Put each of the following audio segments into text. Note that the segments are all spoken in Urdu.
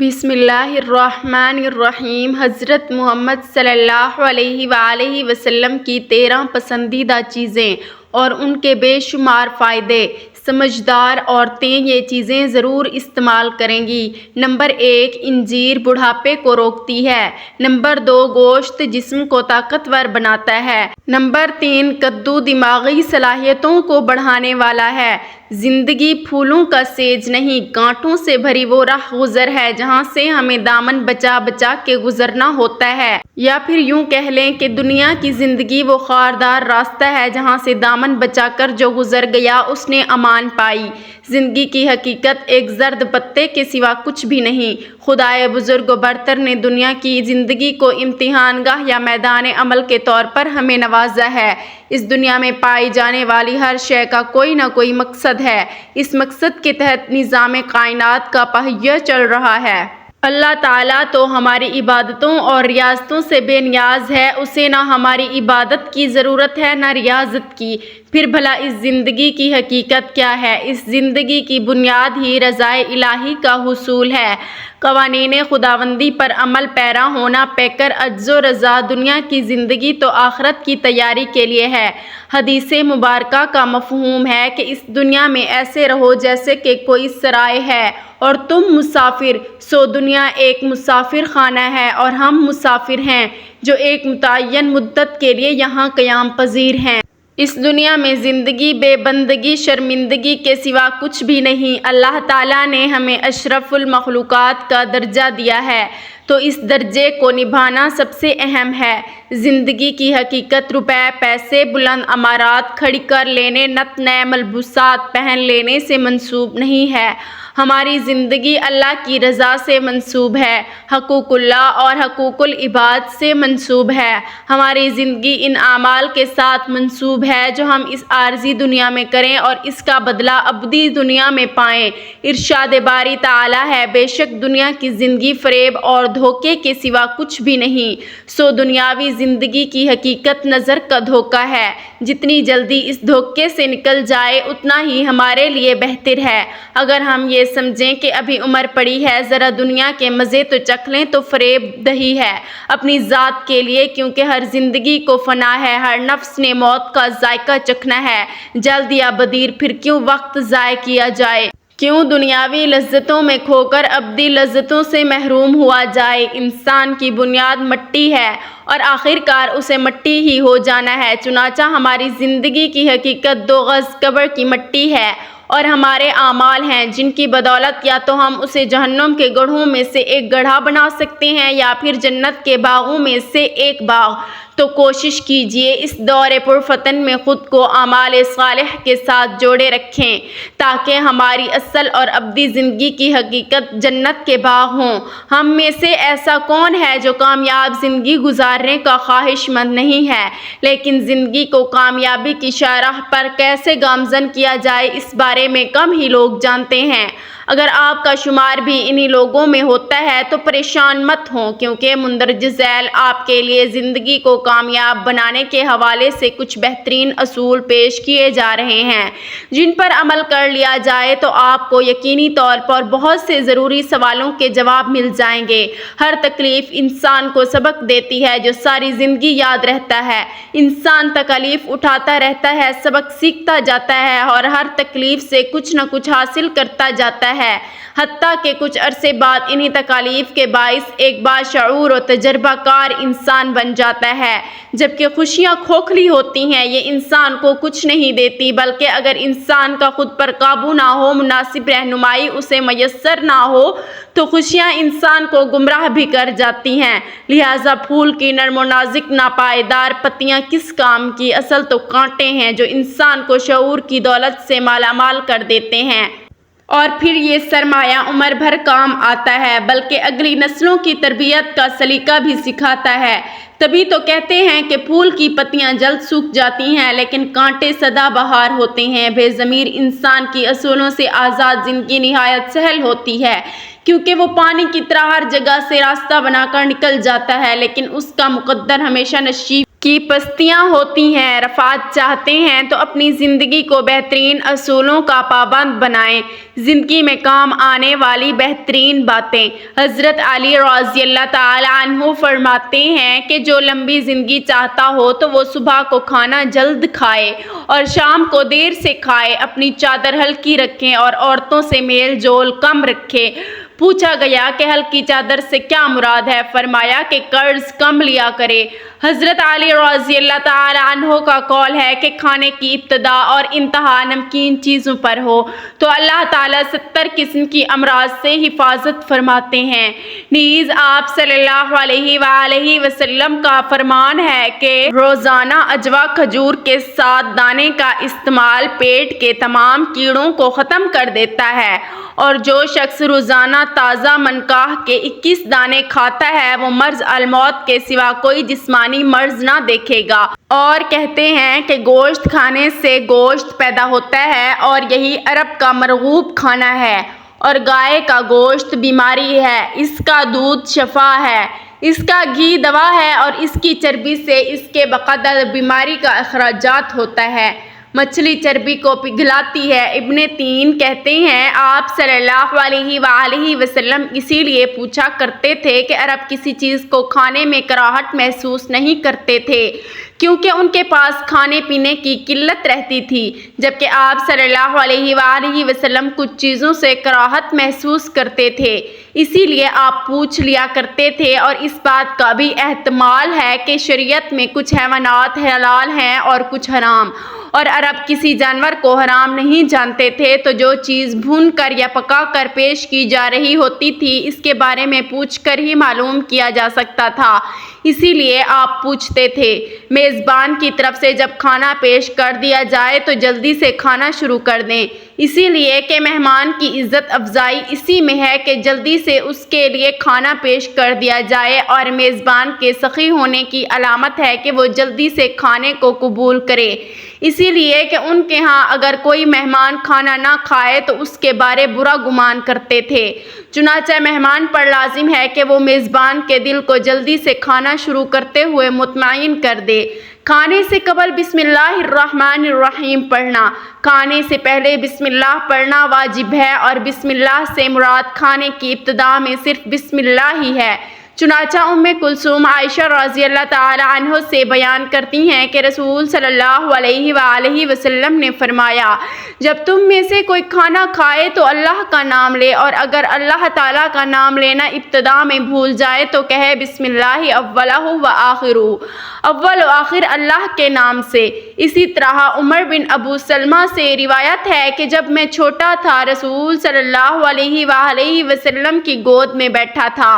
بسم اللہ الرحمن الرحیم۔ حضرت محمد صلی اللہ علیہ وآلہ وسلم کی 13 پسندیدہ چیزیں اور ان کے بے شمار فائدے۔ سمجھدار عورتیں یہ چیزیں ضرور استعمال کریں گی۔ نمبر 1، انجیر بڑھاپے کو روکتی ہے۔ نمبر 2، گوشت جسم کو طاقتور بناتا ہے۔ نمبر 3، کدو دماغی صلاحیتوں کو بڑھانے والا ہے۔ زندگی پھولوں کا سیج نہیں، کانٹوں سے بھری وہ راہ گزر ہے جہاں سے ہمیں دامن بچا بچا کے گزرنا ہوتا ہے، یا پھر یوں کہہ لیں کہ دنیا کی زندگی وہ خاردار راستہ ہے جہاں سے دامن بچا کر جو گزر گیا اس نے امان پائی۔ زندگی کی حقیقت ایک زرد پتے کے سوا کچھ بھی نہیں۔ خدائے بزرگ و برتر نے دنیا کی زندگی کو امتحان گاہ یا میدان عمل کے طور پر ہمیں نوازا ہے۔ اس دنیا میں پائی جانے والی ہر شے کا کوئی نہ کوئی مقصد ہے۔ اس مقصد کے تحت نظام کائنات کا پہیہ چل رہا ہے۔ اللہ تعالیٰ تو ہماری عبادتوں اور ریاضتوں سے بے نیاز ہے، اسے نہ ہماری عبادت کی ضرورت ہے نہ ریاضت کی۔ پھر بھلا اس زندگی کی حقیقت کیا ہے؟ اس زندگی کی بنیاد ہی رضائے الہی کا حصول ہے۔ قوانین خداوندی پر عمل پیرا ہونا، پیکر عجز و رضا۔ دنیا کی زندگی تو آخرت کی تیاری کے لیے ہے۔ حدیث مبارکہ کا مفہوم ہے کہ اس دنیا میں ایسے رہو جیسے کہ کوئی سرائے ہے اور تم مسافر، سو دنیا ایک مسافر خانہ ہے اور ہم مسافر ہیں جو ایک متعین مدت کے لیے یہاں قیام پذیر ہیں۔ اس دنیا میں زندگی بے بندگی شرمندگی کے سوا کچھ بھی نہیں۔ اللہ تعالیٰ نے ہمیں اشرف المخلوقات کا درجہ دیا ہے تو اس درجے کو نبھانا سب سے اہم ہے۔ زندگی کی حقیقت روپے پیسے بلند عمارات کھڑی کر لینے نت نئے ملبوسات پہن لینے سے منسوب نہیں ہے۔ ہماری زندگی اللہ کی رضا سے منسوب ہے، حقوق اللہ اور حقوق العباد سے منسوب ہے۔ ہماری زندگی ان اعمال کے ساتھ منسوب ہے جو ہم اس عارضی دنیا میں کریں اور اس کا بدلہ ابدی دنیا میں پائیں۔ ارشاد باری تعالیٰ ہے، بے شک دنیا کی زندگی فریب اور دھوکے کے سوا کچھ بھی نہیں، سو دنیاوی زندگی کی حقیقت نظر کا دھوکہ ہے۔ جتنی جلدی اس دھوکے سے نکل جائے اتنا ہی ہمارے لیے بہتر ہے۔ اگر ہم یہ سمجھیں کہ ابھی عمر پڑی ہے، ذرا دنیا کے مزے تو چکھ لیں، تو فریب دہی ہے اپنی ذات کے لیے، کیونکہ ہر زندگی کو فنا ہے، ہر نفس نے موت کا ذائقہ چکھنا ہے۔ جلد یا بدیر پھر کیوں وقت ضائع کیا جائے؟ کیوں دنیاوی لذتوں میں کھو کر ابدی لذتوں سے محروم ہوا جائے؟ انسان کی بنیاد مٹی ہے اور آخرکار اسے مٹی ہی ہو جانا ہے۔ چنانچہ ہماری زندگی کی حقیقت 2 گز قبر کی مٹی ہے اور ہمارے اعمال ہیں جن کی بدولت یا تو ہم اسے جہنم کے گڑھوں میں سے ایک گڑھا بنا سکتے ہیں یا پھر جنت کے باغوں میں سے ایک باغ۔ تو کوشش کیجئے اس دور پرفتن میں خود کو اعمال صالح کے ساتھ جوڑے رکھیں تاکہ ہماری اصل اور ابدی زندگی کی حقیقت جنت کے باغ ہوں۔ ہم میں سے ایسا کون ہے جو کامیاب زندگی گزارنے کا خواہش مند نہیں ہے، لیکن زندگی کو کامیابی کی شاہراہ پر کیسے گامزن کیا جائے اس بارے میں کم ہی لوگ جانتے ہیں۔ اگر آپ کا شمار بھی انہی لوگوں میں ہوتا ہے تو پریشان مت ہوں، کیونکہ مندرجہ ذیل آپ کے لیے زندگی کو کامیاب بنانے کے حوالے سے کچھ بہترین اصول پیش کیے جا رہے ہیں جن پر عمل کر لیا جائے تو آپ کو یقینی طور پر بہت سے ضروری سوالوں کے جواب مل جائیں گے۔ ہر تکلیف انسان کو سبق دیتی ہے جو ساری زندگی یاد رہتا ہے۔ انسان تکالیف اٹھاتا رہتا ہے، سبق سیکھتا جاتا ہے اور ہر تکلیف سے کچھ نہ کچھ حاصل کرتا جاتا ہے، حتیٰ کہ کچھ عرصے بعد انہی تکالیف کے باعث ایک باشعور و تجربہ کار انسان بن جاتا ہے۔ جبکہ خوشیاں کھوکھلی ہوتی ہیں، یہ انسان کو کچھ نہیں دیتی، بلکہ اگر انسان کا خود پر قابو نہ ہو، مناسب رہنمائی اسے میسر نہ ہو تو خوشیاں انسان کو گمراہ بھی کر جاتی ہیں۔ لہٰذا پھول کی نرم و نازک ناپائیدار پتیاں کس کام کی؟ اصل تو کانٹے ہیں جو انسان کو شعور کی دولت سے مالا مال کر دیتے ہیں، اور پھر یہ سرمایہ عمر بھر کام آتا ہے، بلکہ اگلی نسلوں کی تربیت کا سلیقہ بھی سکھاتا ہے۔ تبھی تو کہتے ہیں کہ پھول کی پتیاں جلد سوکھ جاتی ہیں لیکن کانٹے سدا بہار ہوتے ہیں۔ بے ضمیر انسان کی اصولوں سے آزاد زندگی نہایت سہل ہوتی ہے، کیونکہ وہ پانی کی طرح ہر جگہ سے راستہ بنا کر نکل جاتا ہے، لیکن اس کا مقدر ہمیشہ نشیب کی پستیاں ہوتی ہیں۔ رفعت چاہتے ہیں تو اپنی زندگی کو بہترین اصولوں کا پابند بنائیں، زندگی میں کام آنے والی بہترین باتیں۔ حضرت علی رضی اللہ تعالی عنہ فرماتے ہیں کہ جو لمبی زندگی چاہتا ہو تو وہ صبح کو کھانا جلد کھائے اور شام کو دیر سے کھائے، اپنی چادر ہلکی رکھیں اور عورتوں سے میل جول کم رکھے۔ پوچھا گیا کہ ہلکی چادر سے کیا مراد ہے؟ فرمایا کہ قرض کم لیا کرے۔ حضرت علی رضی اللہ تعالی عنہ کا قول ہے کہ کھانے کی ابتدا اور انتہا نمکین چیزوں پر ہو تو اللہ تعالیٰ 70 قسم کی امراض سے حفاظت فرماتے ہیں۔ نیز آپ صلی اللہ علیہ وآلہ وسلم کا فرمان ہے کہ روزانہ اجوا کھجور کے 7 دانے کا استعمال پیٹ کے تمام کیڑوں کو ختم کر دیتا ہے، اور جو شخص روزانہ تازہ منقاہ کے 21 دانے کھاتا ہے وہ مرض الموت کے سوا کوئی جسمانی مرض نہ دیکھے گا۔ اور کہتے ہیں کہ گوشت کھانے سے گوشت پیدا ہوتا ہے اور یہی عرب کا مرغوب کھانا ہے، اور گائے کا گوشت بیماری ہے، اس کا دودھ شفا ہے، اس کا گھی دوا ہے، اور اس کی چربی سے اس کے بقدر بیماری کا اخراجات ہوتا ہے۔ مچھلی چربی کو پگھلاتی ہے۔ ابن تین کہتے ہیں آپ صلی اللہ علیہ وآلہ وسلم اسی لیے پوچھا کرتے تھے کہ عرب کسی چیز کو کھانے میں کراہٹ محسوس نہیں کرتے تھے کیونکہ ان کے پاس کھانے پینے کی قلت رہتی تھی، جبکہ آپ صلی اللہ علیہ وآلہ وسلم کچھ چیزوں سے کراہت محسوس کرتے تھے، اسی لیے آپ پوچھ لیا کرتے تھے۔ اور اس بات کا بھی احتمال ہے کہ شریعت میں کچھ حیوانات حلال ہیں اور کچھ حرام، اور عرب کسی جانور کو حرام نہیں جانتے تھے، تو جو چیز بھون کر یا پکا کر پیش کی جا رہی ہوتی تھی اس کے بارے میں پوچھ کر ہی معلوم کیا جا سکتا تھا، اسی لیے آپ پوچھتے تھے۔ میزبان کی طرف سے جب کھانا پیش کر دیا جائے تو جلدی سے کھانا شروع کر دیں، اسی لیے کہ مہمان کی عزت افزائی اسی میں ہے کہ جلدی سے اس کے لیے کھانا پیش کر دیا جائے، اور میزبان کے سخی ہونے کی علامت ہے کہ وہ جلدی سے کھانے کو قبول کرے، اسی لیے کہ ان کے ہاں اگر کوئی مہمان کھانا نہ کھائے تو اس کے بارے برا گمان کرتے تھے۔ چنانچہ مہمان پر لازم ہے کہ وہ میزبان کے دل کو جلدی سے کھانا شروع کرتے ہوئے مطمئن کر دے۔ کھانے سے قبل بسم اللہ الرحمن الرحیم پڑھنا، کھانے سے پہلے بسم اللہ پڑھنا واجب ہے، اور بسم اللہ سے مراد کھانے کی ابتدا میں صرف بسم اللہ ہی ہے۔ چنانچہ ام کلثوم عائشہ رضی اللہ تعالی عنہ سے بیان کرتی ہیں کہ رسول صلی اللہ علیہ وآلہ وسلم نے فرمایا، جب تم میں سے کوئی کھانا کھائے تو اللہ کا نام لے، اور اگر اللہ تعالیٰ کا نام لینا ابتدا میں بھول جائے تو کہے بسم اللہ اولہ و آخرہ، اول و آخر اللہ کے نام سے۔ اسی طرح عمر بن ابو سلمہ سے روایت ہے کہ جب میں چھوٹا تھا رسول صلی اللہ علیہ وآلہ وسلم کی گود میں بیٹھا تھا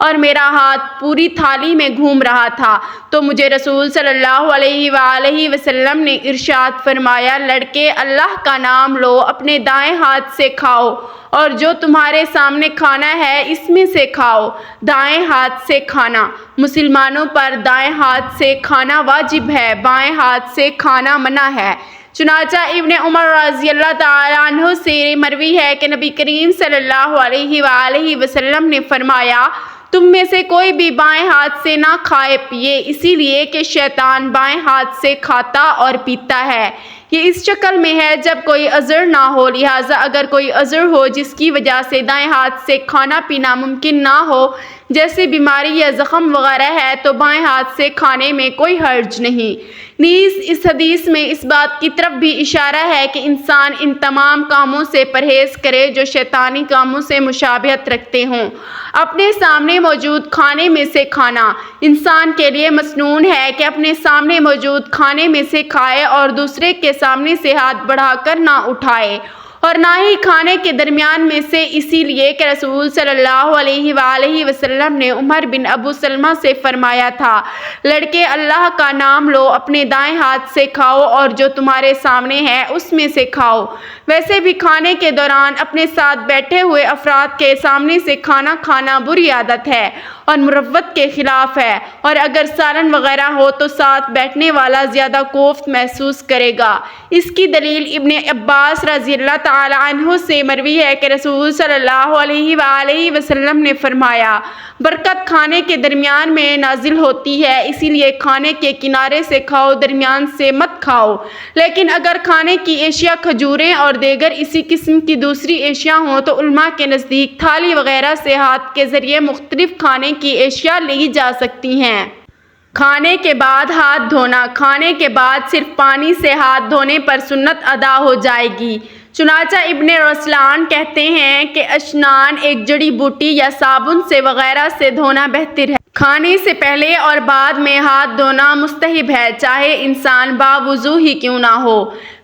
اور میرا ہاتھ پوری تھالی میں گھوم رہا تھا تو مجھے رسول صلی اللہ علیہ وآلہ وسلم نے ارشاد فرمایا، لڑکے اللہ کا نام لو، اپنے دائیں ہاتھ سے کھاؤ، اور جو تمہارے سامنے کھانا ہے اس میں سے کھاؤ، دائیں ہاتھ سے کھانا۔ مسلمانوں پر دائیں ہاتھ سے کھانا واجب ہے، بائیں ہاتھ سے کھانا منع ہے۔ چنانچہ ابن عمر رضی اللہ تعالی عنہ سے مروی ہے کہ نبی کریم صلی اللہ علیہ وآلہ وسلم نے فرمایا، تم میں سے کوئی بھی بائیں ہاتھ سے نہ کھائے پیے، اسی لیے کہ شیطان بائیں ہاتھ سے کھاتا اور پیتا ہے۔ یہ اس شکل میں ہے جب کوئی عذر نہ ہو، لہٰذا اگر کوئی عذر ہو جس کی وجہ سے دائیں ہاتھ سے کھانا پینا ممکن نہ ہو، جیسے بیماری یا زخم وغیرہ ہے، تو بائیں ہاتھ سے کھانے میں کوئی حرج نہیں۔ نیز اس حدیث میں اس بات کی طرف بھی اشارہ ہے کہ انسان ان تمام کاموں سے پرہیز کرے جو شیطانی کاموں سے مشابہت رکھتے ہوں۔ اپنے سامنے موجود کھانے میں سے کھانا، انسان کے لیے مسنون ہے کہ اپنے سامنے موجود کھانے میں سے کھائے اور دوسرے کے سامنے سے ہاتھ بڑھا کر نہ اٹھائے، اور نہ ہی کھانے کے درمیان میں سے، اسی لیے کہ رسول صلی اللہ علیہ وآلہ وسلم نے عمر بن ابو سلمہ سے فرمایا تھا، لڑکے اللہ کا نام لو، اپنے دائیں ہاتھ سے کھاؤ اور جو تمہارے سامنے ہے اس میں سے کھاؤ۔ ویسے بھی کھانے کے دوران اپنے ساتھ بیٹھے ہوئے افراد کے سامنے سے کھانا کھانا بری عادت ہے اور مروت کے خلاف ہے، اور اگر سالن وغیرہ ہو تو ساتھ بیٹھنے والا زیادہ کوفت محسوس کرے گا۔ اس کی دلیل ابن عباس رضی اللہ تعالی عنہ سے مروی ہے کہ رسول صلی اللہ علیہ وآلہ وسلم نے فرمایا، برکت کھانے کے درمیان میں نازل ہوتی ہے، اسی لیے کھانے کے کنارے سے کھاؤ، درمیان سے مت کھاؤ۔ لیکن اگر کھانے کی اشیاء کھجوریں اور دیگر اسی قسم کی دوسری اشیاء ہوں تو علماء کے نزدیک تھالی وغیرہ سے ہاتھ کے ذریعے مختلف کھانے کی اشیاء لی جا سکتی ہیں۔ کھانے کے بعد ہاتھ دھونا، کھانے کے بعد صرف پانی سے ہاتھ دھونے پر سنت ادا ہو جائے گی۔ چنانچہ ابن رسلان کہتے ہیں کہ اشنان ایک جڑی بوٹی یا صابن سے وغیرہ سے دھونا بہتر ہے۔ کھانے سے پہلے اور بعد میں ہاتھ دھونا مستحب ہے، چاہے انسان باوضو ہی کیوں نہ ہو۔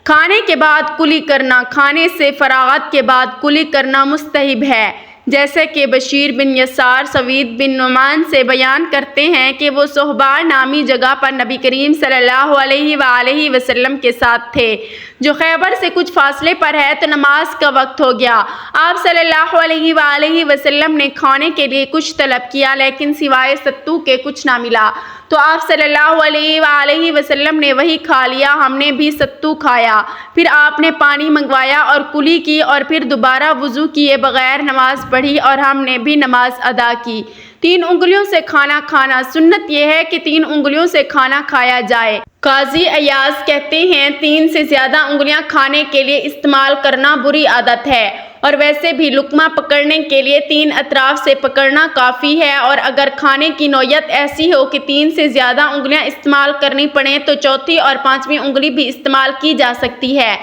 کھانے کے بعد کلی کرنا، کھانے سے فراغت کے بعد کلی کرنا مستحب ہے، جیسے کہ بشیر بن یسار سوید بن نعمان سے بیان کرتے ہیں کہ وہ صہبا نامی جگہ پر نبی کریم صلی اللہ علیہ وآلہ وسلم کے ساتھ تھے، جو خیبر سے کچھ فاصلے پر ہے، تو نماز کا وقت ہو گیا۔ آپ صلی اللہ علیہ وآلہ وسلم نے کھانے کے لیے کچھ طلب کیا، لیکن سوائے ستو کے کچھ نہ ملا، تو آپ صلی اللہ علیہ وآلہ وسلم نے وہی کھا لیا، ہم نے بھی ستو کھایا۔ پھر آپ نے پانی منگوایا اور کلی کی، اور پھر دوبارہ وضو کیے بغیر نماز پڑھی، اور ہم نے بھی نماز ادا کی۔ 3 انگلیوں سے کھانا کھانا، سنت یہ ہے کہ 3 انگلیوں سے کھانا کھایا جائے۔ قاضی ایاز کہتے ہیں 3 سے زیادہ انگلیاں کھانے کے لیے استعمال کرنا بری عادت ہے، اور ویسے بھی لقمہ پکڑنے کے لیے 3 اطراف سے پکڑنا کافی ہے، اور اگر کھانے کی نوعیت ایسی ہو کہ 3 سے زیادہ انگلیاں استعمال کرنی پڑیں تو چوتھی اور 5ویں انگلی بھی استعمال کی جا سکتی ہے۔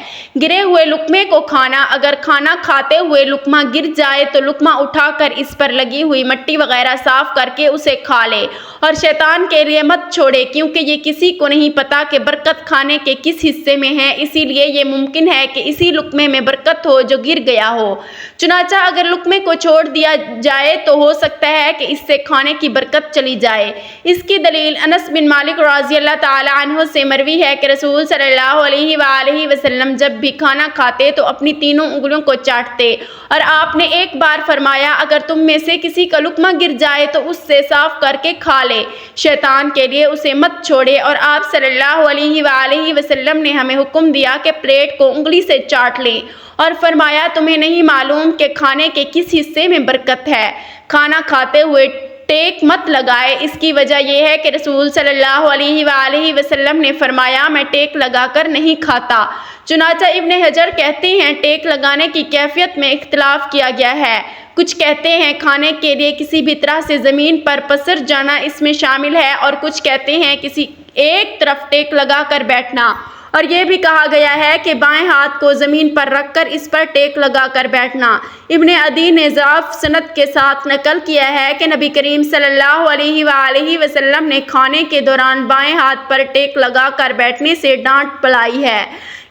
گرے ہوئے لقمے کو کھانا، اگر کھانا کھاتے ہوئے لقمہ گر جائے تو لقمہ اٹھا کر اس پر لگی ہوئی مٹی وغیرہ صاف کر کے اسے کھا لے، اور شیطان کے لیے مت چھوڑے، کیونکہ یہ کسی کو نہیں پتا کہ برکت کھانے کے کس حصے میں ہے، اسی لیے یہ ممکن ہے کہ اسی لقمے میں برکت ہو جو گر گیا ہو۔ چنانچہ اگر لقمے کو چھوڑ دیا جائے تو ہو سکتا ہے کہ اس سے کھانے کی برکت چلی جائے۔ اس کی دلیل انس بن مالک رضی اللہ تعالی عنہ سے مروی ہے کہ رسول صلی اللہ علیہ وآلہ وسلم جب بھی کھانا کھاتے تو اپنی تینوں انگلیوں کو چاٹتے، اور آپ نے ایک بار فرمایا، اگر تم میں سے کسی کا لقمہ گر جائے تو اس سے صاف کر کے کھا لے، شیطان کے لیے اسے مت چھوڑے۔ اور آپ صلی اللہ علیہ وآلہ وسلم نے ہمیں حکم دیا کہ پلیٹ کو انگلی سے چاٹ لیں، اور فرمایا تمہیں نہیں معلوم کہ کھانے کے کس حصے میں برکت ہے۔ کھانا کھاتے ہوئے ٹیک مت لگائے، اس کی وجہ یہ ہے کہ رسول صلی اللہ علیہ وآلہ وسلم نے فرمایا میں ٹیک لگا کر نہیں کھاتا۔ چنانچہ ابن حجر کہتے ہیں ٹیک لگانے کی کیفیت میں اختلاف کیا گیا ہے، کچھ کہتے ہیں کھانے کے لیے کسی بھی طرح سے زمین پر پسر جانا اس میں شامل ہے، اور کچھ کہتے ہیں کسی ایک طرف ٹیک لگا کر بیٹھنا، اور یہ بھی کہا گیا ہے کہ بائیں ہاتھ کو زمین پر رکھ کر اس پر ٹیک لگا کر بیٹھنا۔ ابن عدی نے ضعیف سند کے ساتھ نقل کیا ہے کہ نبی کریم صلی اللہ علیہ وآلہ وسلم نے کھانے کے دوران بائیں ہاتھ پر ٹیک لگا کر بیٹھنے سے ڈانٹ پلائی ہے۔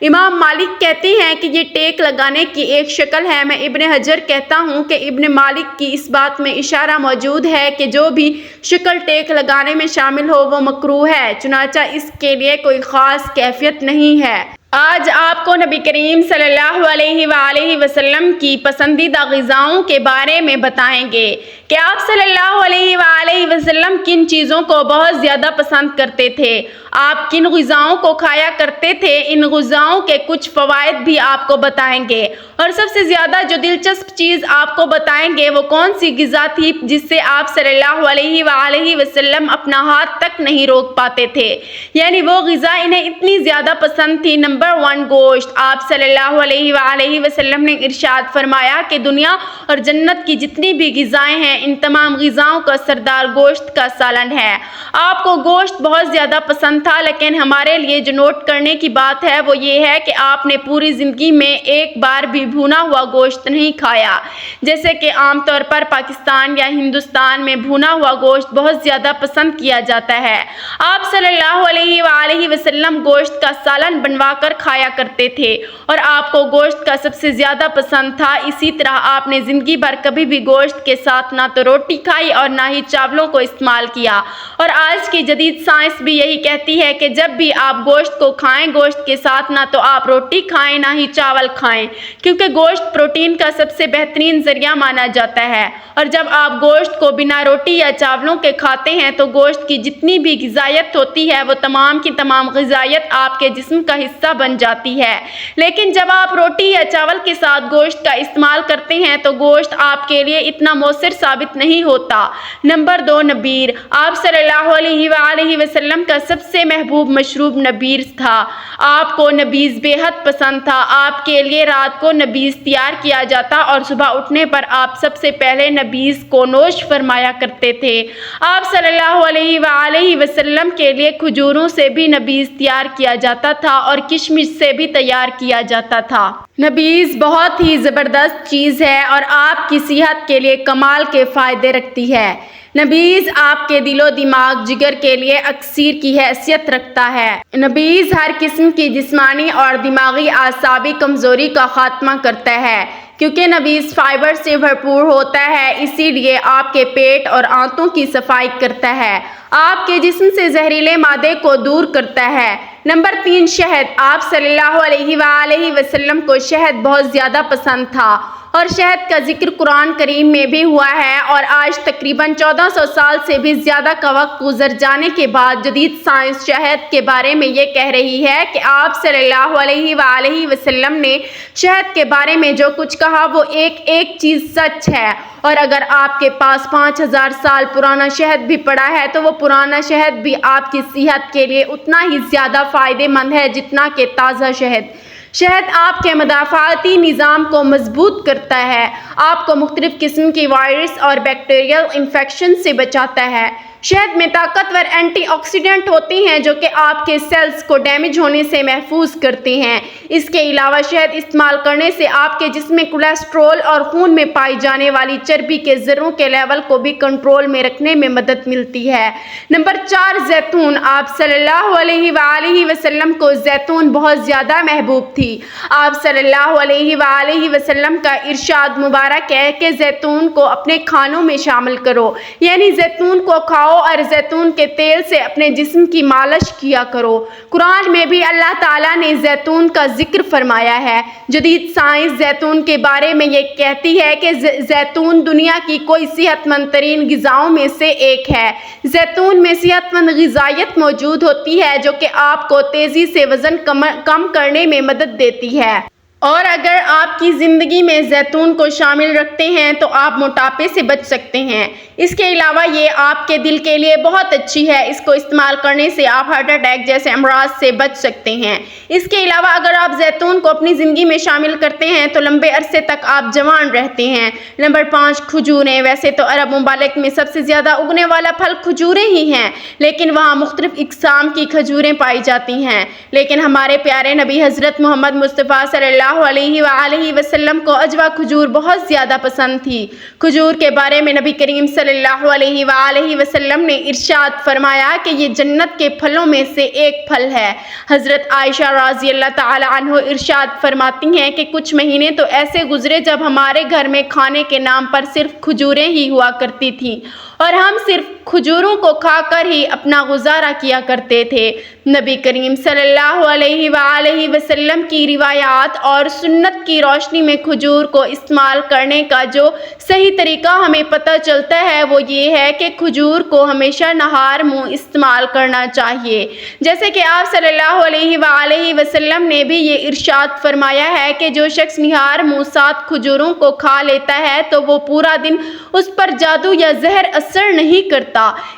امام مالک کہتے ہیں کہ یہ ٹیک لگانے کی ایک شکل ہے۔ میں ابن حجر کہتا ہوں کہ ابن مالک کی اس بات میں اشارہ موجود ہے کہ جو بھی شکل ٹیک لگانے میں شامل ہو وہ مکروہ ہے، چنانچہ اس کے لیے کوئی خاص کیفیت نہیں ہے۔ آج آپ کو نبی کریم صلی اللہ علیہ وآلہ وسلم کی پسندیدہ غذاؤں کے بارے میں بتائیں گے کہ آپ صلی اللہ علیہ وآلہ وسلم کن چیزوں کو بہت زیادہ پسند کرتے تھے، آپ کن غذاؤں کو کھایا کرتے تھے، ان غذاؤں کے کچھ فوائد بھی آپ کو بتائیں گے، اور سب سے زیادہ جو دلچسپ چیز آپ کو بتائیں گے وہ کون سی غذا تھی جس سے آپ صلی اللہ علیہ وآلہ وسلم اپنا ہاتھ تک نہیں روک پاتے تھے، یعنی وہ غذا انہیں اتنی زیادہ پسند تھی۔ نمبر 1 گوشت۔ آپ صلی اللہ علیہ وآلہ وسلم نے ارشاد فرمایا کہ دنیا اور جنت کی جتنی بھی غذائیں ہیں ان تمام غذاؤں کا سردار گوشت کا سالن ہے۔ آپ کو گوشت بہت زیادہ پسند تھا، لیکن ہمارے لیے جو نوٹ کرنے کی بات ہے وہ یہ ہے کہ آپ نے پوری زندگی میں ایک بار بھی بھونا ہوا گوشت نہیں کھایا، جیسے کہ عام طور پر پاکستان یا ہندوستان میں بھونا ہوا گوشت بہت زیادہ پسند کیا جاتا ہے۔ آپ صلی اللہ علیہ وآلہ وسلم گوشت کا سالن بنوا کر کھایا کرتے تھے، اور آپ کو گوشت کا سب سے زیادہ پسند تھا۔ اسی طرح آپ نے زندگی بھر کبھی بھی گوشت کے ساتھ نہ تو روٹی کھائی اور نہ ہی چاولوں کو استعمال کیا، اور آج کی جدید سائنس بھی یہی کہتی کہتی ہے کہ جب بھی آپ گوشت کو کھائیں، گوشت کے ساتھ نہ تو آپ روٹی کھائیں نہ ہی چاول کھائیں، کیونکہ گوشت پروٹین کا سب سے بہترین ذریعہ مانا جاتا ہے، اور جب آپ گوشت کو بنا روٹی یا چاولوں کے کھاتے ہیں تو گوشت کی جتنی بھی غذائیت ہوتی ہے وہ تمام کی تمام غذائیت آپ کے جسم کا حصہ بن جاتی ہے، لیکن جب آپ روٹی یا چاول کے ساتھ گوشت کا استعمال کرتے ہیں تو گوشت آپ کے لیے اتنا مؤثر ثابت نہیں ہوتا۔ نمبر 2، نبیر۔ آپ صلی اللہ علیہ وآلہ وسلم کا سب سے محبوب مشروب نبیذ تھا۔ آپ کو نبیذ بے حد پسند تھا۔ آپ کے لیے رات کو نبیذ تیار کیا جاتا اور صبح اٹھنے پر آپ سب سے پہلے نبیذ کو نوش فرمایا کرتے تھے۔ آپ صلی اللہ علیہ وآلہ وسلم کے لیے کھجوروں سے بھی نبیذ تیار کیا جاتا تھا اور کشمش سے بھی تیار کیا جاتا تھا۔ نبیذ بہت ہی زبردست چیز ہے اور آپ کی صحت کے لیے کمال کے فائدے رکھتی ہے۔ نبیذ آپ کے دل و دماغ، جگر کے لیے اکسیر کی حیثیت رکھتا ہے۔ نبیذ ہر قسم کی جسمانی اور دماغی اعصابی کمزوری کا خاتمہ کرتا ہے۔ کیونکہ نبیذ فائبر سے بھرپور ہوتا ہے، اسی لیے آپ کے پیٹ اور آنتوں کی صفائی کرتا ہے، آپ کے جسم سے زہریلے مادے کو دور کرتا ہے۔ نمبر 3، شہد۔ آپ صلی اللہ علیہ وآلہ وسلم کو شہد بہت زیادہ پسند تھا اور شہد کا ذکر قرآن کریم میں بھی ہوا ہے، اور آج تقریباً 1400 سال سے بھی زیادہ کا وقت گزر جانے کے بعد جدید سائنس شہد کے بارے میں یہ کہہ رہی ہے کہ آپ صلی اللہ علیہ وآلہ وسلم نے شہد کے بارے میں جو کچھ کہا وہ ایک چیز سچ ہے، اور اگر آپ کے پاس 5000 سال پرانا شہد بھی پڑا ہے تو وہ پرانا شہد بھی آپ کی صحت کے لیے اتنا ہی زیادہ فائدہ مند ہے جتنا کہ تازہ شہد۔ شہد آپ کے مدافعاتی نظام کو مضبوط کرتا ہے، آپ کو مختلف قسم کی وائرس اور بیکٹیریل انفیکشن سے بچاتا ہے۔ شہد میں طاقتور اینٹی آکسیڈنٹ ہوتے ہیں جو کہ آپ کے سیلز کو ڈیمیج ہونے سے محفوظ کرتے ہیں۔ اس کے علاوہ شہد استعمال کرنے سے آپ کے جسم میں کولیسٹرول اور خون میں پائی جانے والی چربی کے ذروں کے لیول کو بھی کنٹرول میں رکھنے میں مدد ملتی ہے۔ نمبر 4، زیتون۔ آپ صلی اللہ علیہ وآلہ وسلم کو زیتون بہت زیادہ محبوب تھی۔ آپ صلی اللہ علیہ وآلہ وسلم کا ارشاد مبارک ہے کہ زیتون کو اپنے کھانوں میں شامل کرو، یعنی زیتون کو کھاؤ اور زیتون کے تیل سے اپنے جسم کی مالش کیا کرو۔ قرآن میں بھی اللہ تعالیٰ نے زیتون کا ذکر فرمایا ہے۔ جدید سائنس زیتون کے بارے میں یہ کہتی ہے کہ زیتون دنیا کی کوئی صحت مند ترین غذاؤں میں سے ایک ہے۔ زیتون میں صحت مند غذائیت موجود ہوتی ہے جو کہ آپ کو تیزی سے وزن کم کرنے میں مدد دیتی ہے، اور اگر آپ کی زندگی میں زیتون کو شامل رکھتے ہیں تو آپ موٹاپے سے بچ سکتے ہیں۔ اس کے علاوہ یہ آپ کے دل کے لیے بہت اچھی ہے، اس کو استعمال کرنے سے آپ ہارٹ اٹیک جیسے امراض سے بچ سکتے ہیں۔ اس کے علاوہ اگر آپ زیتون کو اپنی زندگی میں شامل کرتے ہیں تو لمبے عرصے تک آپ جوان رہتے ہیں۔ نمبر 5، کھجوریں۔ ویسے تو عرب ممالک میں سب سے زیادہ اگنے والا پھل کھجوریں ہی ہیں، لیکن وہاں مختلف اقسام کی کھجوریں پائی جاتی ہیں، لیکن ہمارے پیارے نبی حضرت محمد مصطفیٰ صلی اللہ علیہ وآلہ وسلم کو عجوا کھجور بہت زیادہ پسند تھی۔ کھجور کے بارے میں نبی کریم صلی اللہ علیہ وآلہ وسلم نے ارشاد فرمایا کہ یہ جنت کے پھلوں میں سے ایک پھل ہے۔ حضرت عائشہ رضی اللہ تعالی عنہ ارشاد فرماتی ہیں کہ کچھ مہینے تو ایسے گزرے جب ہمارے گھر میں کھانے کے نام پر صرف کھجوریں ہی ہوا کرتی تھیں اور ہم صرف کھجوروں کو کھا کر ہی اپنا گزارا کیا کرتے تھے۔ نبی کریم صلی اللہ علیہ وآلہ وسلم کی روایات اور سنت کی روشنی میں کھجور کو استعمال کرنے کا جو صحیح طریقہ ہمیں پتہ چلتا ہے وہ یہ ہے کہ کھجور کو ہمیشہ نہار منہ استعمال کرنا چاہیے، جیسے کہ آپ صلی اللہ علیہ وآلہ وسلم نے بھی یہ ارشاد فرمایا ہے کہ جو شخص نہار منہ 7 کھجوروں کو کھا لیتا ہے تو وہ پورا دن اس پر جادو یا زہر اثر نہیں کرتا۔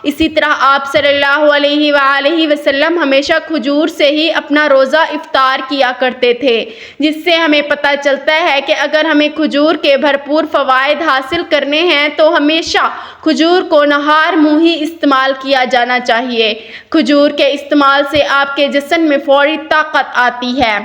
اسی طرح آپ صلی اللہ علیہ وآلہ وسلم ہمیشہ کھجور سے ہی اپنا روزہ افطار کیا کرتے تھے، جس سے ہمیں پتہ چلتا ہے کہ اگر ہمیں کھجور کے بھرپور فوائد حاصل کرنے ہیں تو ہمیشہ کھجور کو نہار منہ ہی استعمال کیا جانا چاہیے۔ کھجور کے استعمال سے آپ کے جسم میں فوری طاقت آتی ہے،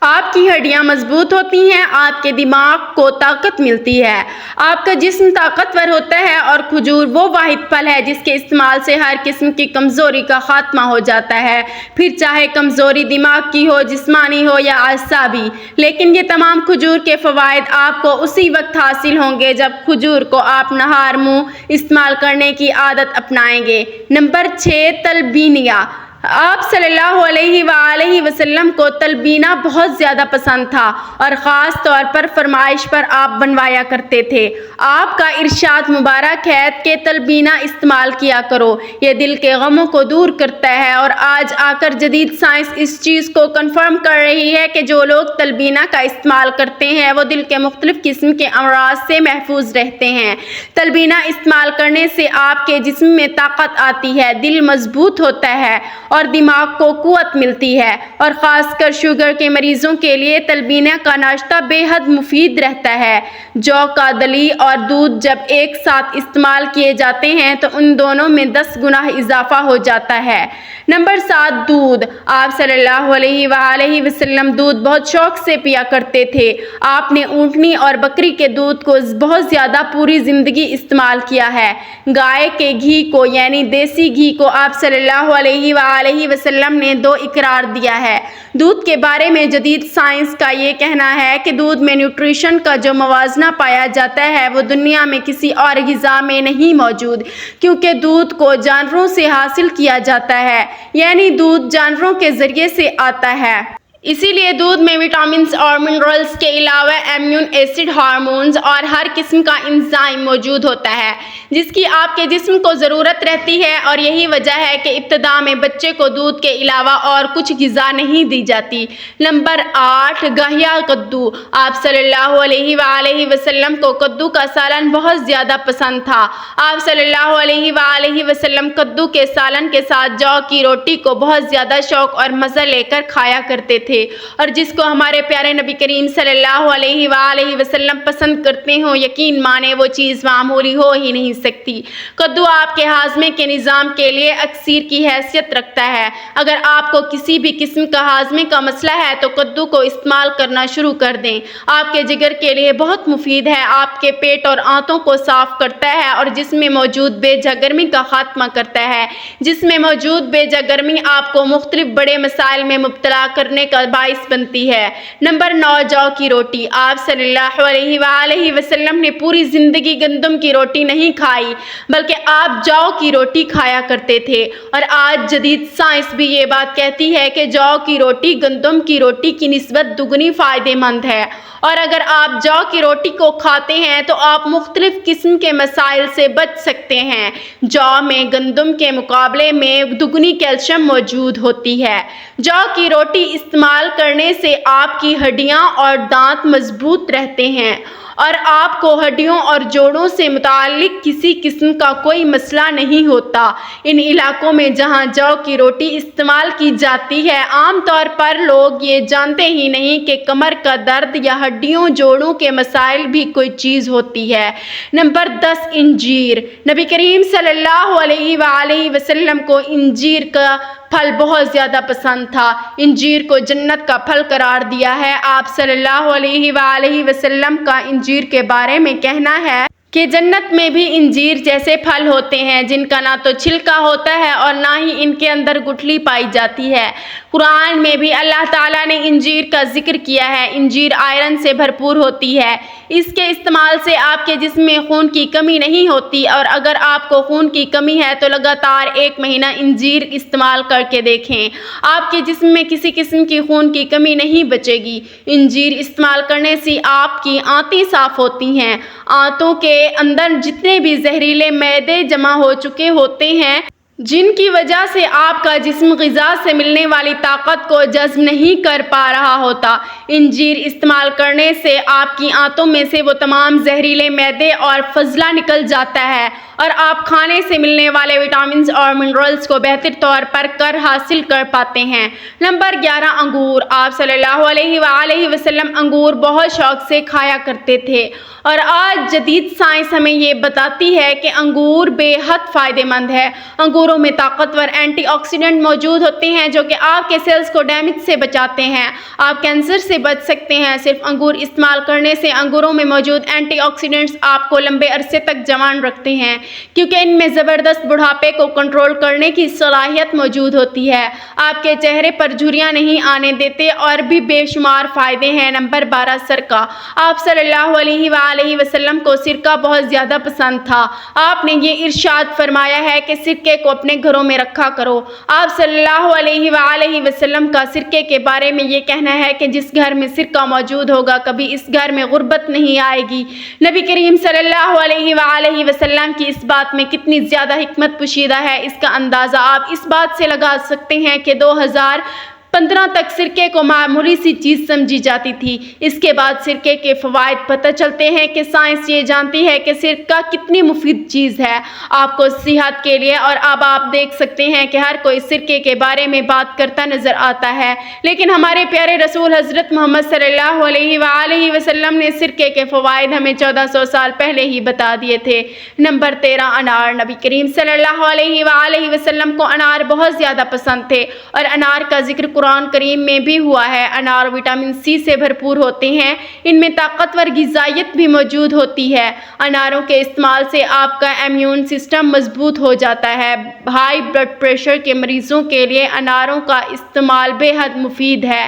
آپ کی ہڈیاں مضبوط ہوتی ہیں، آپ کے دماغ کو طاقت ملتی ہے، آپ کا جسم طاقتور ہوتا ہے، اور کھجور وہ واحد پھل ہے جس کے استعمال سے ہر قسم کی کمزوری کا خاتمہ ہو جاتا ہے، پھر چاہے کمزوری دماغ کی ہو، جسمانی ہو یا اعصابی۔ لیکن یہ تمام کھجور کے فوائد آپ کو اسی وقت حاصل ہوں گے جب کھجور کو آپ نہار منہ استعمال کرنے کی عادت اپنائیں گے۔ نمبر 6، تلبینیا۔ آپ صلی اللہ علیہ وآلہ وسلم کو تلبینہ بہت زیادہ پسند تھا اور خاص طور پر فرمائش پر آپ بنوایا کرتے تھے۔ آپ کا ارشاد مبارک ہے کہ تلبینہ استعمال کیا کرو، یہ دل کے غموں کو دور کرتا ہے، اور آج آ کر جدید سائنس اس چیز کو کنفرم کر رہی ہے کہ جو لوگ تلبینہ کا استعمال کرتے ہیں وہ دل کے مختلف قسم کے امراض سے محفوظ رہتے ہیں۔ تلبینہ استعمال کرنے سے آپ کے جسم میں طاقت آتی ہے، دل مضبوط ہوتا ہے اور دماغ کو قوت ملتی ہے، اور خاص کر شوگر کے مریضوں کے لیے تلبینہ کا ناشتہ بے حد مفید رہتا ہے۔ جو کا دلی اور دودھ جب ایک ساتھ استعمال کیے جاتے ہیں تو ان دونوں میں 10 گنا اضافہ ہو جاتا ہے۔ نمبر 7، دودھ۔ آپ صلی اللہ علیہ وآلہ وسلم دودھ بہت شوق سے پیا کرتے تھے۔ آپ نے اونٹنی اور بکری کے دودھ کو بہت زیادہ پوری زندگی استعمال کیا ہے۔ گائے کے گھی کو یعنی دیسی گھی کو آپ صلی اللہ علیہ وآلہ وسلم نے 2 اقرار دیا ہے۔ دودھ کے بارے میں جدید سائنس کا یہ کہنا ہے کہ دودھ میں نیوٹریشن کا جو موازنہ پایا جاتا ہے وہ دنیا میں کسی اور غذا میں نہیں موجود، کیونکہ دودھ کو جانوروں سے حاصل کیا جاتا ہے، یعنی دودھ جانوروں کے ذریعے سے آتا ہے۔ اسی لیے دودھ میں وٹامنز اور منرلز کے علاوہ امینو ایسڈ، ہارمونز اور ہر قسم کا انزائم موجود ہوتا ہے جس کی آپ کے جسم کو ضرورت رہتی ہے، اور یہی وجہ ہے کہ ابتدا میں بچے کو دودھ کے علاوہ اور کچھ غذا نہیں دی جاتی۔ نمبر 8، گاہیا کدو۔ آپ صلی اللہ علیہ وآلہ وسلم کو کدو کا سالن بہت زیادہ پسند تھا۔ آپ صلی اللہ علیہ وآلہ وسلم کدو کے سالن کے ساتھ جو کی روٹی کو بہت زیادہ شوق اور مزہ لے کر کھایا کرتے تھے، اور جس کو ہمارے پیارے نبی کریم صلی اللہ علیہ وآلہ وسلم پسند کرتے ہوں، یقین مانے وہ چیز معمولی ہو ہی نہیں سکتی۔ کدو آپ کے ہاضمے کے نظام کے لیے اکسیر کی حیثیت رکھتا ہے۔ اگر آپ کو کسی بھی قسم کا ہاضمے کا مسئلہ ہے تو کدو کو استعمال کرنا شروع کر دیں۔ آپ کے جگر کے لیے بہت مفید ہے، آپ کے پیٹ اور آنتوں کو صاف کرتا ہے اور جسم میں موجود بے جا گرمی کا خاتمہ کرتا ہے۔ جسم میں موجود بے جا گرمی آپ کو مختلف بڑے مسائل میں مبتلا کرنے کا باعث بنتی ہے۔ نمبر 9، جو کی روٹی۔ آپ صلی اللہ علیہ وآلہ وسلم نے پوری زندگی گندم کی روٹی نہیں کھائی، بلکہ آپ جو کی روٹی کھایا کرتے تھے، اور آج جدید سائنس بھی یہ بات کہتی ہے کہ جو کی روٹی گندم کی روٹی کی نسبت دگنی فائدہ مند ہے، اور اگر آپ جو کی روٹی کو کھاتے ہیں تو آپ مختلف قسم کے مسائل سے بچ سکتے ہیں۔ جو میں گندم کے مقابلے میں دگنی کیلشیم موجود ہوتی ہے۔ جو کی روٹی استعمال کرنے سے آپ کی ہڈیاں اور دانت مضبوط رہتے ہیں، اور آپ کو ہڈیوں اور جوڑوں سے متعلق کسی قسم کا کوئی مسئلہ نہیں ہوتا۔ ان علاقوں میں جہاں جو کی روٹی استعمال کی جاتی ہے، عام طور پر لوگ یہ جانتے ہی نہیں کہ کمر کا درد یا ہڈیوں جوڑوں کے مسائل بھی کوئی چیز ہوتی ہے۔ نمبر 10، انجیر۔ نبی کریم صلی اللہ علیہ وآلہ وسلم کو انجیر کا پھل بہت زیادہ پسند تھا۔ انجیر کو جنت کا پھل قرار دیا ہے۔ آپ صلی اللہ علیہ وآلہ وسلم کا انجیر کے بارے میں کہنا ہے کہ جنت میں بھی انجیر جیسے پھل ہوتے ہیں جن کا نہ تو چھلکا ہوتا ہے اور نہ ہی ان کے اندر گٹھلی پائی جاتی ہے۔ قرآن میں بھی اللہ تعالیٰ نے انجیر کا ذکر کیا ہے۔ انجیر آئرن سے بھرپور ہوتی ہے۔ اس کے استعمال سے آپ کے جسم میں خون کی کمی نہیں ہوتی، اور اگر آپ کو خون کی کمی ہے تو لگاتار 1 مہینہ انجیر استعمال کر کے دیکھیں، آپ کے جسم میں کسی قسم کی خون کی کمی نہیں بچے گی۔ انجیر استعمال کرنے سے آپ کی آنتیں صاف ہوتی ہیں۔ آنتوں کے اندر جتنے بھی زہریلے معدے جمع ہو چکے ہوتے ہیں، جن کی وجہ سے آپ کا جسم غذا سے ملنے والی طاقت کو جذب نہیں کر پا رہا ہوتا، انجیر استعمال کرنے سے آپ کی آنتوں میں سے وہ تمام زہریلے معدے اور فضلہ نکل جاتا ہے، اور آپ کھانے سے ملنے والے وٹامنز اور منرلز کو بہتر طور پر حاصل کر پاتے ہیں۔ نمبر 11، انگور۔ آپ صلی اللہ علیہ وآلہ وسلم انگور بہت شوق سے کھایا کرتے تھے، اور آج جدید سائنس ہمیں یہ بتاتی ہے کہ انگور بے حد فائدہ مند ہے۔ انگوروں میں طاقتور اینٹی آکسیڈنٹ موجود ہوتے ہیں جو کہ آپ کے سیلز کو ڈیمیج سے بچاتے ہیں۔ آپ کینسر سے بچ سکتے ہیں صرف انگور استعمال کرنے سے۔ انگوروں میں موجود اینٹی آکسیڈنٹس آپ کو لمبے عرصے تک جوان رکھتے ہیں، کیونکہ ان میں زبردست بڑھاپے کو کنٹرول کرنے کی صلاحیت موجود ہوتی ہے۔ آپ کے چہرے پر جھریاں نہیں آنے دیتے، اور بھی بے شمار فائدے ہیں۔ نمبر 12، سرکہ۔ آپ صلی اللہ علیہ وآلہ وسلم کو سرکہ بہت زیادہ پسند تھا۔ آپ نے یہ ارشاد فرمایا ہے کہ سرکے کو اپنے گھروں میں رکھا کرو۔ آپ صلی اللہ علیہ وآلہ وسلم کا سرکے کے بارے میں یہ کہنا ہے کہ جس گھر میں سرکہ موجود ہوگا کبھی اس گھر میں غربت نہیں آئے گی۔ نبی کریم صلی اللہ علیہ وآلہ وسلم کی اس بات میں کتنی زیادہ حکمت پوشیدہ ہے، اس کا اندازہ آپ اس بات سے لگا سکتے ہیں کہ 2015 تک سرکے کو معمولی سی چیز سمجھی جاتی تھی۔ اس کے بعد سرکے کے فوائد پتہ چلتے ہیں کہ سائنس یہ جانتی ہے کہ سرکہ کتنی مفید چیز ہے آپ کو صحت کے لیے، اور اب آپ دیکھ سکتے ہیں کہ ہر کوئی سرکے کے بارے میں بات کرتا نظر آتا ہے، لیکن ہمارے پیارے رسول حضرت محمد صلی اللہ علیہ وآلہ وسلم نے سرکے کے فوائد ہمیں 1400 سال پہلے ہی بتا دیے تھے۔ نمبر 13 انار۔ نبی کریم صلی اللہ علیہ وآلہ وسلم کو انار بہت زیادہ پسند تھے اور انار کا ذکر قرآن کریم میں بھی ہوا ہے۔ انار وٹامن سی سے بھرپور ہوتے ہیں، ان میں طاقتور غذائیت بھی موجود ہوتی ہے۔ اناروں کے استعمال سے آپ کا امیون سسٹم مضبوط ہو جاتا ہے۔ ہائی بلڈ پریشر کے مریضوں کے لیے اناروں کا استعمال بے حد مفید ہے،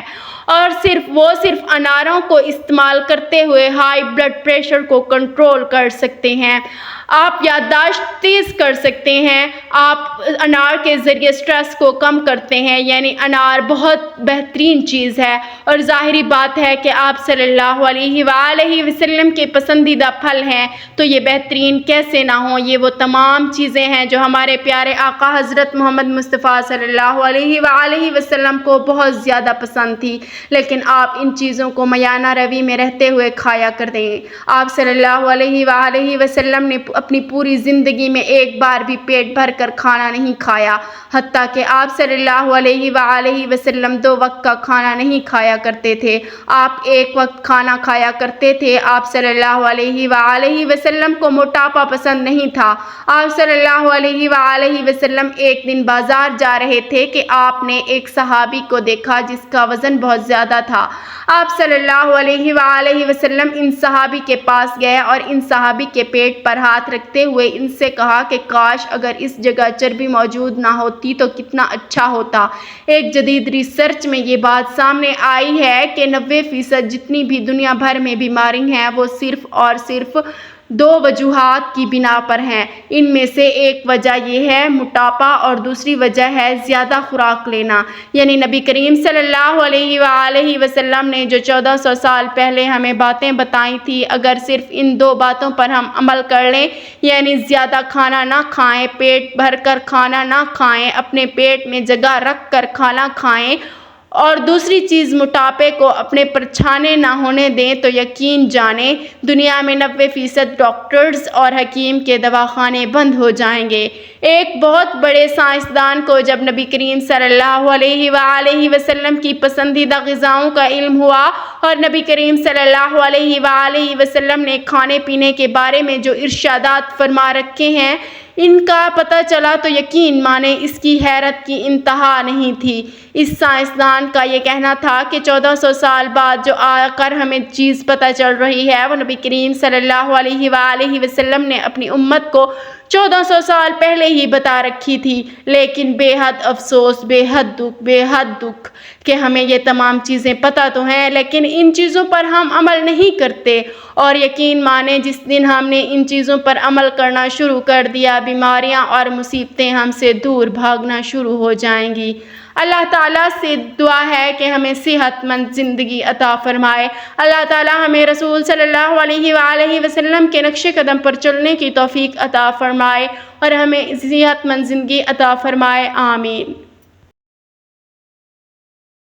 اور صرف اناروں کو استعمال کرتے ہوئے ہائی بلڈ پریشر کو کنٹرول کر سکتے ہیں۔ آپ یادداشت تیز کر سکتے ہیں۔ آپ انار کے ذریعے سٹریس کو کم کرتے ہیں، یعنی انار بہت بہترین چیز ہے، اور ظاہری بات ہے کہ آپ صلی اللہ علیہ وآلہ وسلم کے پسندیدہ پھل ہیں تو یہ بہترین کیسے نہ ہوں۔ یہ وہ تمام چیزیں ہیں جو ہمارے پیارے آقا حضرت محمد مصطفیٰ صلی اللہ علیہ وآلہ وسلم کو بہت زیادہ پسند تھی، لیکن آپ ان چیزوں کو میانہ روی میں رہتے ہوئے کھایا کرتے ہیں۔ آپ صلی اللہ علیہ وآلہ وسلم نے اپنی پوری زندگی میں ایک بار بھی پیٹ بھر کر کھانا نہیں کھایا، حتیٰ کہ آپ صلی اللہ علیہ وآلہ وسلم 2 وقت کا کھانا نہیں کھایا کرتے تھے، آپ ایک وقت کھانا کھایا کرتے تھے۔ آپ صلی اللہ علیہ وآلہ وسلم کو موٹاپا پسند نہیں تھا۔ آپ صلی اللہ علیہ وآلہ وسلم ایک دن بازار جا رہے تھے کہ آپ نے ایک صحابی کو دیکھا جس کا وزن بہت زیادہ تھا۔ آپ صلی اللہ علیہ وآلہ وسلم ان صحابی کے پاس گئے اور ان صحابی کے پیٹ پر ہاتھ رکھتے ہوئے ان سے کہا کہ کاش اگر اس جگہ چربی موجود نہ ہوتی تو کتنا اچھا ہوتا۔ ایک جدید ریسرچ میں یہ بات سامنے آئی ہے کہ 90% جتنی بھی دنیا بھر میں بیماری ہیں وہ صرف اور صرف 2 وجوہات کی بنا پر ہیں۔ ان میں سے ایک وجہ یہ ہے موٹاپا اور دوسری وجہ ہے زیادہ خوراک لینا۔ یعنی نبی کریم صلی اللہ علیہ وآلہ وسلم نے جو 1400 سال پہلے ہمیں باتیں بتائی تھی، اگر صرف ان 2 باتوں پر ہم عمل کر لیں، یعنی زیادہ کھانا نہ کھائیں، پیٹ بھر کر کھانا نہ کھائیں، اپنے پیٹ میں جگہ رکھ کر کھانا کھائیں، اور دوسری چیز موٹاپے کو اپنے پر چھانے نہ ہونے دیں، تو یقین جانیں دنیا میں 90% ڈاکٹرز اور حکیم کے دواخانے بند ہو جائیں گے۔ ایک بہت بڑے سائنسدان کو جب نبی کریم صلی اللہ علیہ وآلہ وسلم کی پسندیدہ غذاؤں کا علم ہوا اور نبی کریم صلی اللہ علیہ وآلہ وسلم نے کھانے پینے کے بارے میں جو ارشادات فرما رکھے ہیں ان کا پتہ چلا تو یقین مانیں اس کی حیرت کی انتہا نہیں تھی۔ اس سائنسدان کا یہ کہنا تھا کہ 1400 سال بعد جو آ کر ہمیں چیز پتہ چل رہی ہے وہ نبی کریم صلی اللہ علیہ وآلہ وسلم نے اپنی امت کو 1400 سال پہلے ہی بتا رکھی تھی، لیکن بے حد افسوس، بے حد دکھ کہ ہمیں یہ تمام چیزیں پتہ تو ہیں لیکن ان چیزوں پر ہم عمل نہیں کرتے، اور یقین مانیں جس دن ہم نے ان چیزوں پر عمل کرنا شروع کر دیا بیماریاں اور مصیبتیں ہم سے دور بھاگنا شروع ہو جائیں گی۔ اللہ تعالیٰ سے دعا ہے کہ ہمیں صحت مند زندگی عطا فرمائے۔ اللہ تعالیٰ ہمیں رسول صلی اللہ علیہ وآلہ وسلم کے نقش قدم پر چلنے کی توفیق عطا فرمائے اور ہمیں صحت مند زندگی عطا فرمائے، آمین۔